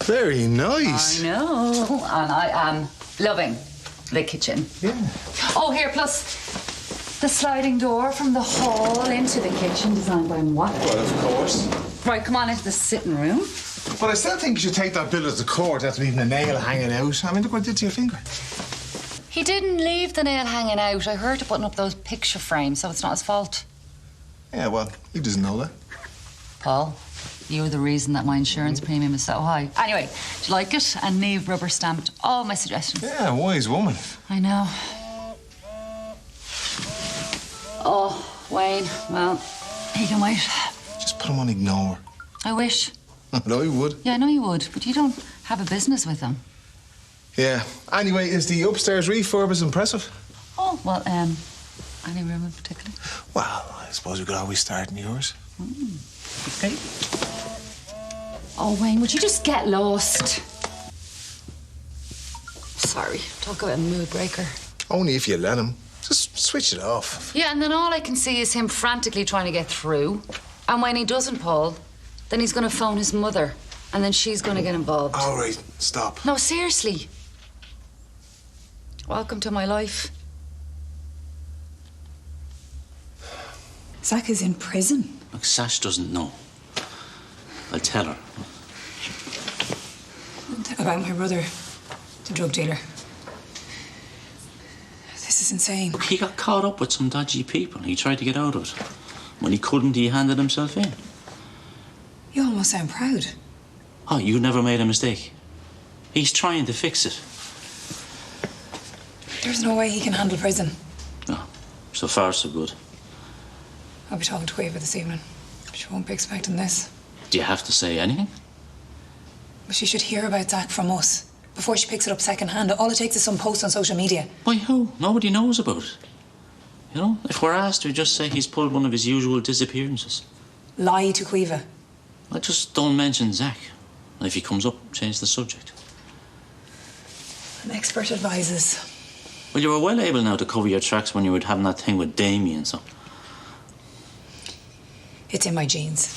Very nice. I know. And I am loving the kitchen. Yeah. Oh, here, plus the sliding door from the hall into the kitchen designed by Watt. Well, of course. Right, come on into the sitting room. But I still think you should take that bill as the court after leaving a nail hanging out. I mean, look what it did to your finger. He didn't leave the nail hanging out. I heard him putting up those picture frames, so it's not his fault. Yeah, well, he doesn't know that. Paul, you're the reason that my insurance premium is so high. Anyway, do you like it? And Niamh rubber stamped all my suggestions. Yeah, wise woman. I know. Oh, Wayne, well, he can wait. Just put him on ignore. I wish. No, you would. Yeah, I know you would, but you don't have a business with him. Yeah. Anyway, is the upstairs refurb as impressive? Oh, well, any room in particular? Well, I suppose we could always start in yours. Okay. Oh, Wayne, would you just get lost? Sorry, talk about a mood breaker. Only if you let him. Just switch it off. Yeah, and then all I can see is him frantically trying to get through. And when he doesn't, Paul, then he's going to phone his mother. And then she's going to get involved. All right, stop. No, seriously. Welcome to my life. Zach is in prison. Look, Sash doesn't know. I'll tell her. About my brother, the drug dealer. This is insane. Look, he got caught up with some dodgy people. He tried to get out of it. When he couldn't, he handed himself in. You almost sound proud. Oh, you never made a mistake. He's trying to fix it. There's no way he can handle prison. No, so far so good. I'll be talking to Eva this evening. She won't be expecting this. Do you have to say anything? But she should hear about Zach from us before she picks it up secondhand. All it takes is some post on social media. By who? Nobody knows about it. You know, if we're asked, we just say he's pulled one of his usual disappearances. Lie to Quiva. I just don't mention Zach. And if he comes up, change the subject. An expert advises. Well, you were well able now to cover your tracks when you were having that thing with Damien, so... It's in my genes.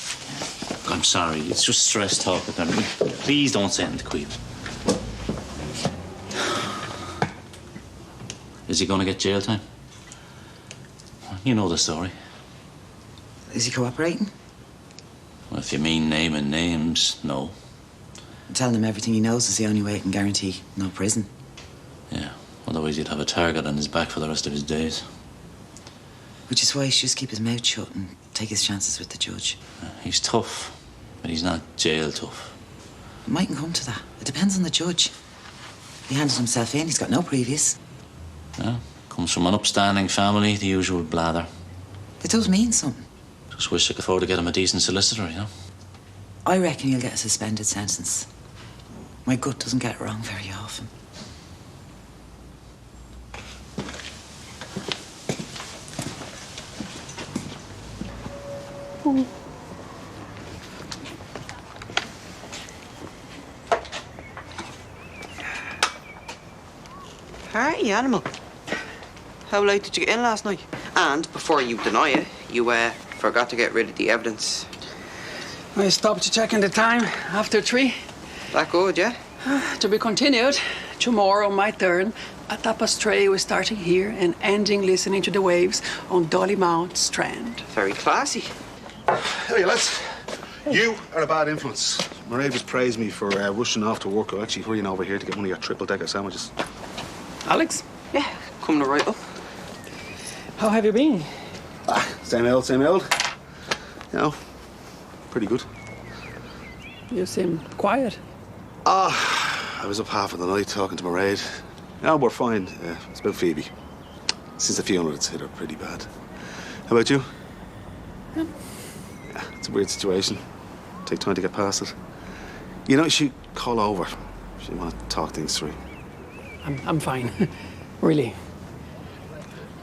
I'm sorry, it's just stress talk with them. Please don't send him to Queen. Is he going to get jail time? You know the story. Is he cooperating? Well, if you mean naming names, no. Telling him everything he knows is the only way he can guarantee no prison. Yeah, otherwise he'd have a target on his back for the rest of his days. Which is why he should just keep his mouth shut and take his chances with the judge. He's tough, but he's not jail tough. It mightn't come to that. It depends on the judge. He handed himself in, he's got no previous. Yeah, comes from an upstanding family, the usual blather. It does mean something. Just wish I could afford to get him a decent solicitor, you know? I reckon he'll get a suspended sentence. My gut doesn't get it wrong very often. Party animal. How late did you get in last night? And before you deny it, you forgot to get rid of the evidence. I stopped to check in the time after 3. That good, yeah? To be continued. Tomorrow, my turn. At 3:30, we're starting here and ending listening to the waves on Dolly Mount Strand. Very classy. Hey, lads. You are a bad influence. Mairead praised me for rushing off to work. I'm actually hurrying over here to get one of your triple-decker sandwiches. Alex? Yeah, coming right up. How have you been? Same old, same old. You know, pretty good. You seem quiet. I was up half of the night talking to Mairead. No, we're fine. It's about Phoebe. Since the funeral, it's hit her pretty bad. How about you? Yeah, it's a weird situation. Take time to get past it. You know, she call over. She want to talk things through. I'm fine. Really.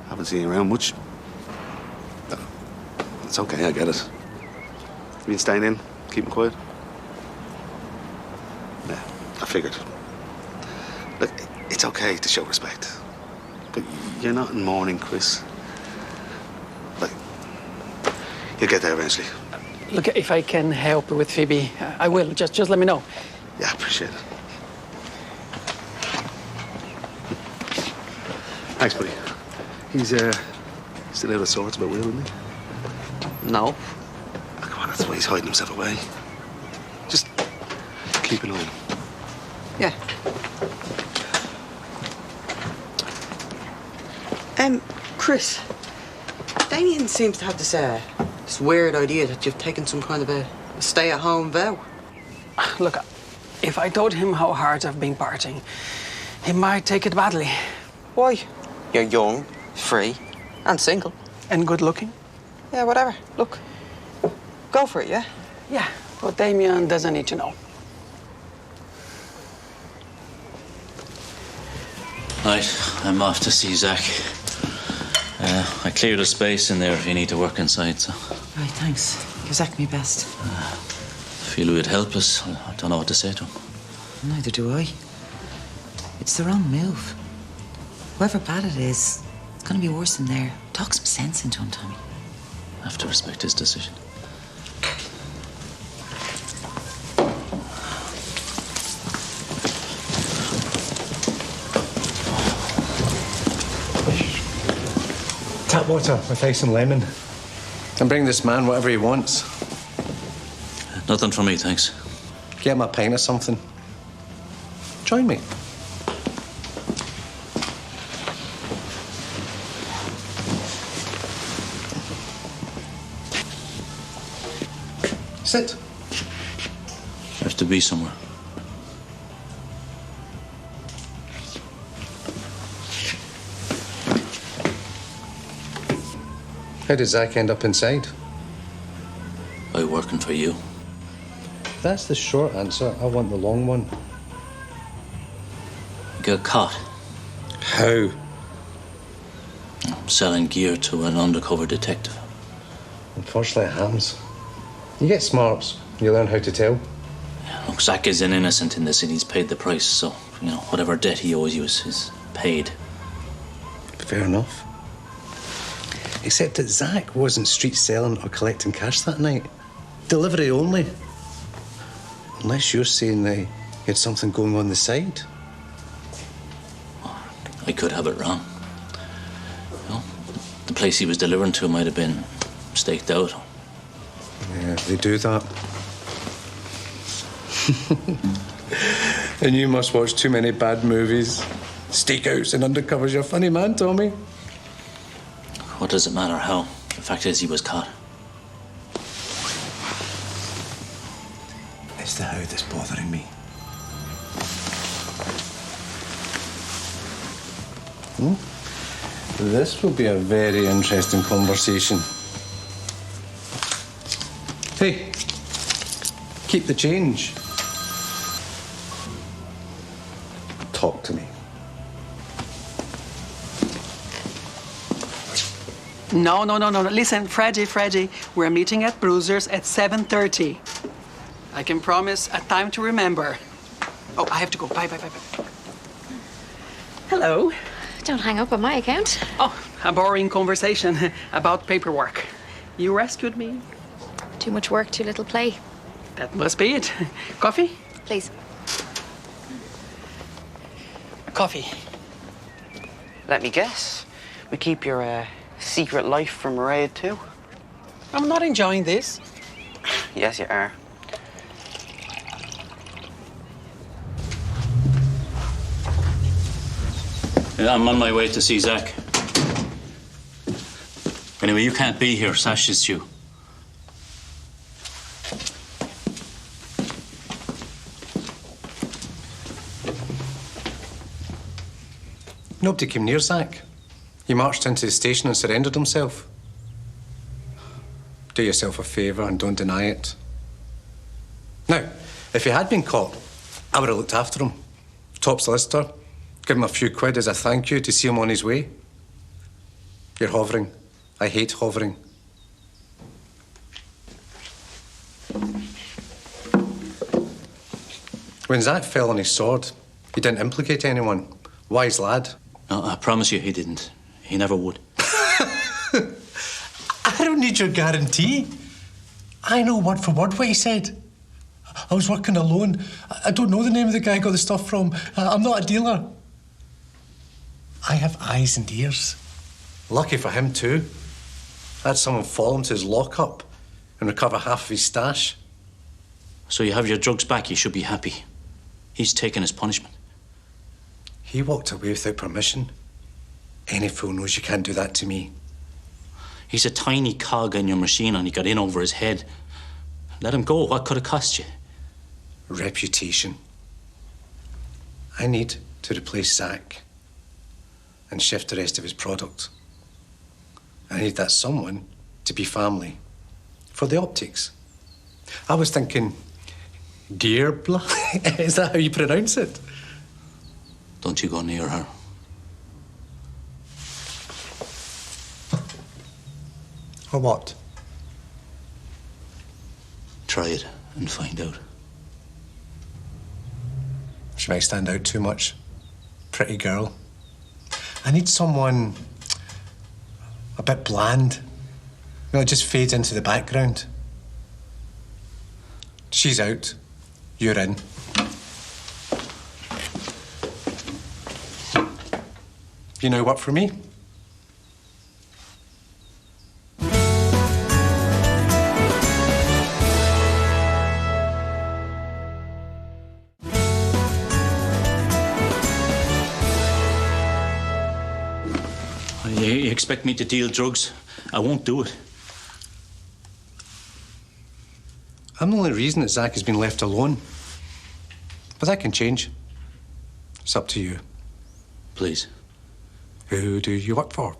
Haven't seen you around much. It's okay, I get it. You been staying in, keeping quiet? Yeah, I figured. Look, it's okay to show respect. But you're not in mourning, Chris. Like, you'll get there eventually. Look, if I can help with Phoebe, I will. Just let me know. Yeah, appreciate it. Thanks, buddy. He's still out of sorts about Will, isn't he? No. Oh, come on, that's why he's hiding himself away. Just keep an eye on him. Yeah. Chris, Damien seems to have this weird idea that you've taken some kind of a stay-at-home vow. Look, if I told him how hard I've been partying, he might take it badly. Why? You're young, free, and single. And good looking. Yeah, whatever. Look, go for it, yeah? Yeah, but Damien doesn't need to know. Right, I'm off to see Zach. I cleared a space in there if you need to work inside, so. Right, thanks. Give Zach me best. Feel we would help us. I don't know what to say to him. Neither do I. It's the wrong move. Whoever bad it is, it's going to be worse in there. Talk some sense into him, Tommy. I have to respect his decision. Tap water with ice and lemon. And bring this man whatever he wants. Nothing for me, thanks. Get him a pint or something. Join me. Sit. I have to be somewhere. How did Zach end up inside? By working for you. That's the short answer. I want the long one. Got caught How? selling gear to an undercover detective. Unfortunately, it happens. You get smarts, you learn how to tell. Look, Zach is an innocent in this and he's paid the price, so, whatever debt he owes you is paid. Fair enough. Except that Zach wasn't street selling or collecting cash that night. Delivery only. Unless you're saying that he had something going on the side. I could have it wrong. The place he was delivering to might have been staked out. Yeah, they do that. And you must watch too many bad movies. Stakeouts and undercovers. You're a funny man, Tommy. What does it matter how? The fact is he was caught. It's the how that's bothering me. This will be a very interesting conversation. Hey, keep the change. Talk to me. No. Listen, Freddy, we're meeting at Bruiser's at 7:30. I can promise a time to remember. Oh, I have to go. Bye. Hello. Don't hang up on my account. Oh, a boring conversation about paperwork. You rescued me. Too much work, too little play. That must be it. Coffee? Please. Coffee. Let me guess. We keep your secret life from Mairead too? I'm not enjoying this. Yes, you are. Yeah, I'm on my way to see Zach. Anyway, you can't be here. Sash is due. Nobody came near Zach. He marched into the station and surrendered himself. Do yourself a favour and don't deny it. Now, if he had been caught, I would have looked after him. Top solicitor, give him a few quid as a thank you to see him on his way. You're hovering. I hate hovering. When Zach fell on his sword, he didn't implicate anyone. Wise lad. No, I promise you he didn't. He never would. I don't need your guarantee. I know word for word what he said. I was working alone. I don't know the name of the guy I got the stuff from. I'm not a dealer. I have eyes and ears. Lucky for him, too. I had someone fall into his lockup and recover half of his stash. So you have your drugs back, you should be happy. He's taken his punishment. He walked away without permission. Any fool knows you can't do that to me. He's a tiny cog in your machine and he got in over his head. Let him go. What could it cost you? Reputation. I need to replace Zach and shift the rest of his product. I need that someone to be family for the optics. I was thinking, Gearbla? Is that how you pronounce it? Don't you go near her. Or what? Try it and find out. She might stand out too much. Pretty girl. I need someone a bit bland. You know, it just fades into the background. She's out. You're in. You now work for me? You expect me to deal drugs? I won't do it. I'm the only reason that Zach has been left alone. But that can change. It's up to you. Please. Who do you work for?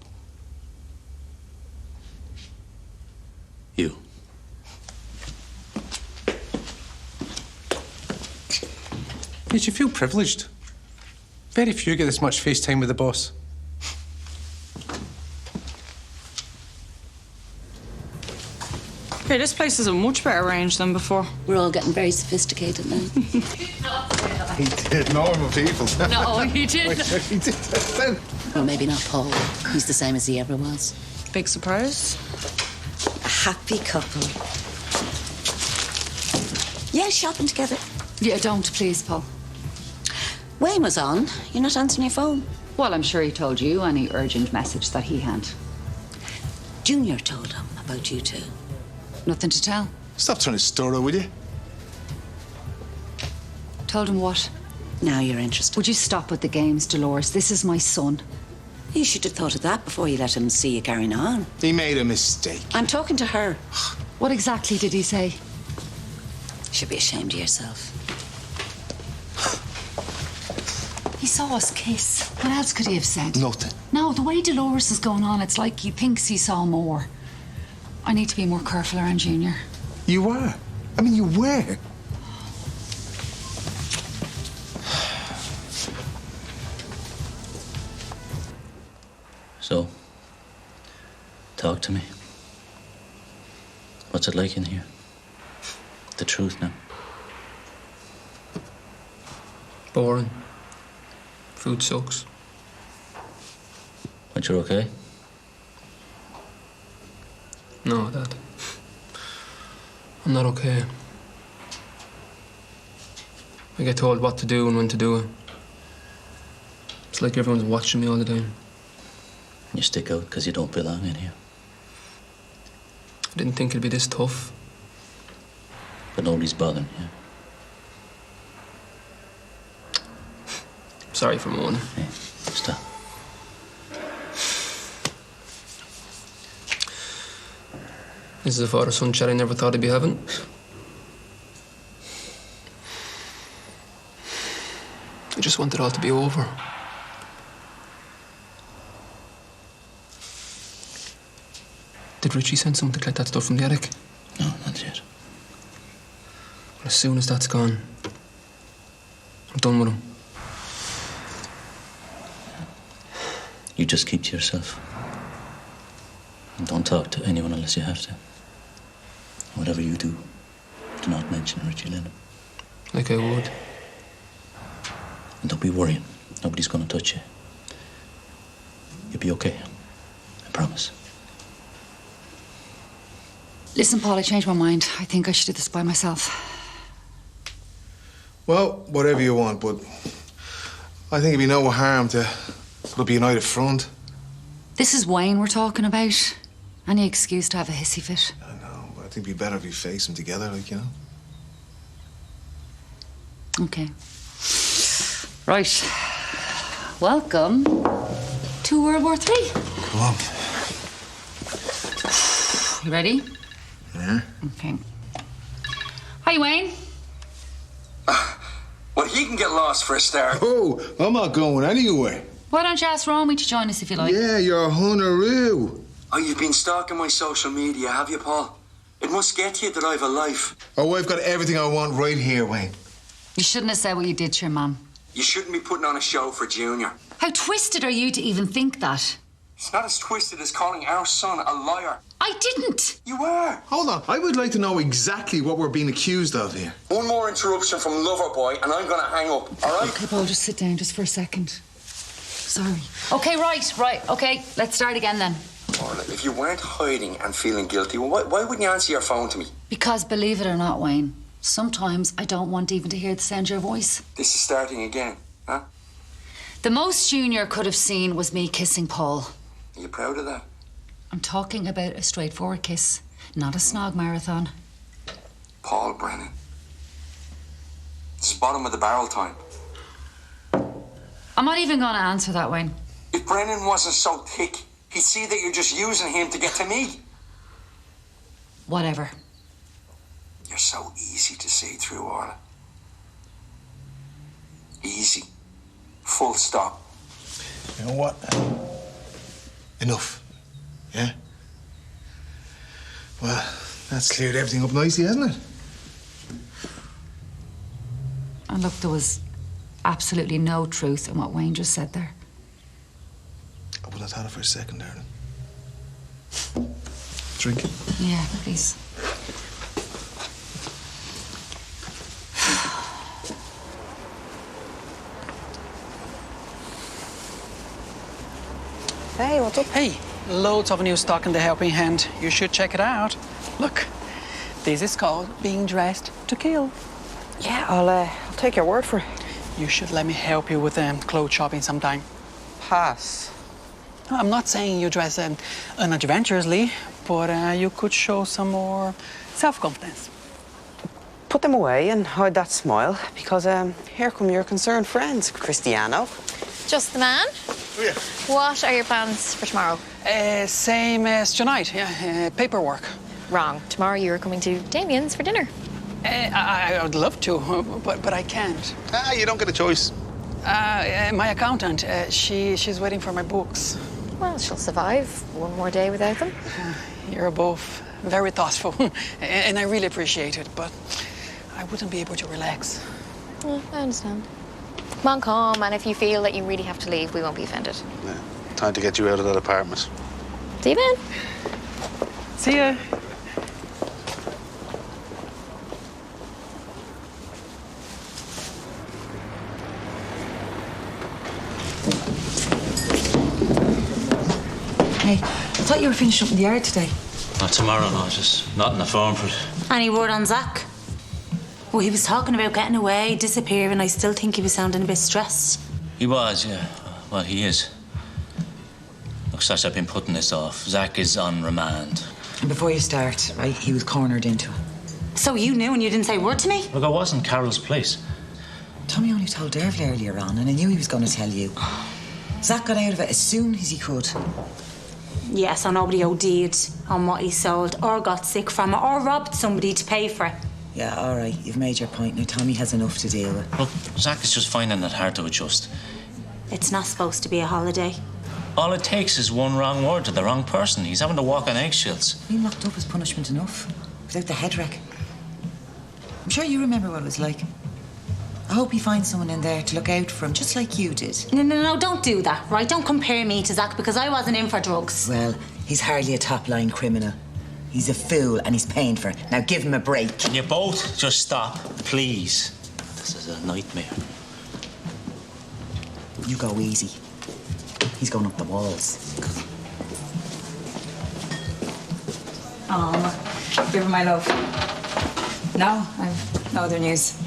You. You should feel privileged. Very few get this much face time with the boss. Okay, this place is a much better range than before. We're all getting very sophisticated now. He did. Normal people. No, he didn't. He did. Well, maybe not Paul. He's the same as he ever was. Big surprise. A happy couple. Yeah, shopping together. Yeah, don't, please, Paul. Wayne was on. You're not answering your phone. Well, I'm sure he told you any urgent message that he had. Junior told him about you two. Nothing to tell. Stop trying to stir her, will you? Told him what? Now you're interested. Would you stop with the games, Dolores? This is my son. You should have thought of that before you let him see you carrying on. He made a mistake. I'm talking to her. What exactly did he say? You should be ashamed of yourself. He saw us kiss. What else could he have said? Nothing. No, the way Dolores is going on, it's like he thinks he saw more. I need to be more careful around Junior. You were. I mean, you were. So, talk to me. What's it like in here? The truth now. Boring. Food sucks. But you're okay? No, Dad. I'm not okay. I get told what to do and when to do it. It's like everyone's watching me all the time. You stick out because you don't belong in here. I didn't think it'd be this tough. But nobody's bothering you. Sorry for moaning. Hey, stop. This is a father-son chat I never thought I'd be having. I just want it all to be over. Did Ritchie send something like that stuff from the attic? No, not yet. As soon as that's gone, I'm done with him. You just keep to yourself. And don't talk to anyone unless you have to. Whatever you do, do not mention Ritchie Lennon. Like I would. And don't be worrying. Nobody's gonna touch you. You'll be okay. I promise. Listen, Paul, I changed my mind. I think I should do this by myself. Well, whatever you want, but I think it'd be no harm to put up a united front. This is Wayne we're talking about. Any excuse to have a hissy fit. I know, but I think it'd be better if we face them together, like, you know? Okay. Right. Welcome to World War III. Come on. You ready? Yeah. Okay. Hi, Wayne. Well, he can get lost for a start. Oh, I'm not going anywhere. Why don't you ask Romy to join us if you like? Yeah, you're a hunaroo. Oh, you've been stalking my social media, have you, Paul? It must get you that I've a life. Oh, I've got everything I want right here, Wayne. You shouldn't have said what you did to your mum. You shouldn't be putting on a show for Junior. How twisted are you to even think that? It's not as twisted as calling our son a liar. I didn't. You were. Hold on. I would like to know exactly what we're being accused of here. One more interruption from Loverboy and I'm going to hang up, all right? Okay, Paul, just sit down just for a second. Sorry. Okay, right. Okay, let's start again then. Orla, if you weren't hiding and feeling guilty, well, why wouldn't you answer your phone to me? Because believe it or not, Wayne, sometimes I don't want even to hear the sound of your voice. This is starting again, huh? The most Junior could have seen was me kissing Paul. Are you proud of that? I'm talking about a straightforward kiss, not a snog marathon. Paul Brennan. It's bottom of the barrel time. I'm not even going to answer that, Wayne. If Brennan wasn't so thick, he'd see that you're just using him to get to me. Whatever. You're so easy to see through, Orla. Easy. Full stop. You know what? Enough. Yeah? Well, that's cleared everything up nicely, hasn't it? And look, there was absolutely no truth in what Wayne just said there. I would have thought it for a second, darling. Drink it. Yeah, please. Hey, what's up? Hey, loads of new stock in the Helping Hand. You should check it out. Look, this is called Being Dressed to Kill. Yeah, I'll take your word for it. You should let me help you with clothes shopping sometime. Pass. I'm not saying you dress unadventurously, but you could show some more self-confidence. Put them away and hide that smile, because here come your concerned friends, Cristiano. Just the man? Oh, yeah. What are your plans for tomorrow? Same as tonight, yeah, paperwork. Wrong. Tomorrow you're coming to Damien's for dinner. I would love to, but I can't. You don't get a choice. My accountant, she's waiting for my books. Well, she'll survive one more day without them. You're both very thoughtful, and I really appreciate it, but I wouldn't be able to relax. Yeah, I understand. Come on, come, and if you feel that you really have to leave, we won't be offended. Yeah. Time to get you out of that apartment. See you, man. See ya. Hey, I thought you were finishing up in the yard today. Not tomorrow, no, just not in the form for it. Any word on Zach? Well, he was talking about getting away, disappearing. I still think he was sounding a bit stressed. He was, yeah. Well, he is. Looks like I've been putting this off. Zach is on remand. And before you start, right, he was cornered into it. So you knew and you didn't say a word to me? Look, I wasn't Carol's place. Tommy only told Derville earlier on, and I knew he was going to tell you. Zach got out of it as soon as he could. Yes, so nobody OD'd on what he sold, or got sick from it, or robbed somebody to pay for it. Yeah, all right, you've made your point. Now, Tommy has enough to deal with. Look, Zach is just finding it hard to adjust. It's not supposed to be a holiday. All it takes is one wrong word to the wrong person. He's having to walk on eggshells. Being locked up is punishment enough, without the head wreck. I'm sure you remember what it was like. I hope he finds someone in there to look out for him, just like you did. No, don't do that, right? Don't compare me to Zach, because I wasn't in for drugs. Well, he's hardly a top-line criminal. He's a fool and he's paying for it. Now give him a break. Can you both just stop, please? This is a nightmare. You go easy. He's going up the walls. Oh, give her my love. No, I've no other news.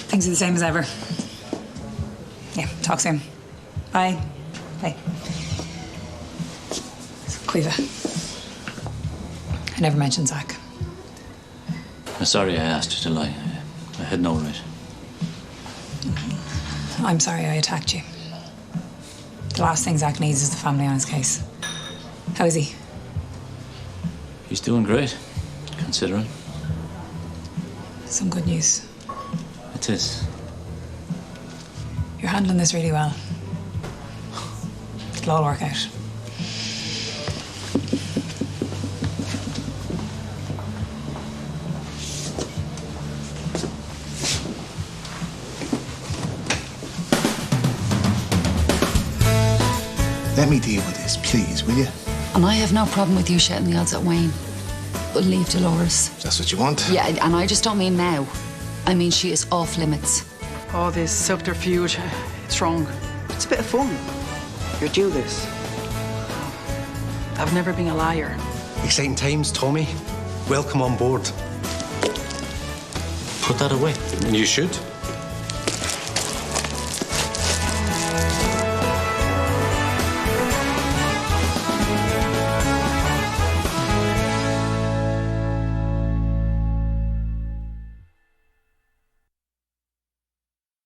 Things are the same as ever. Yeah, talk soon. Bye. Bye. Quiva. I never mentioned Zach. I'm sorry I asked you to lie. I had no right. I'm sorry I attacked you. The last thing Zach needs is the family on his case. How is he? He's doing great, considering. Some good news. It is. You're handling this really well. It'll all work out. Let me deal with this, please, will you? And I have no problem with you shouting the odds at Wayne. But leave Dolores. That's what you want? Yeah, and I just don't mean now. I mean she is off limits. Oh, this subterfuge, it's wrong. It's a bit of fun. You're due this. I've never been a liar. Exciting times, Tommy. Welcome on board. Put that away. You should.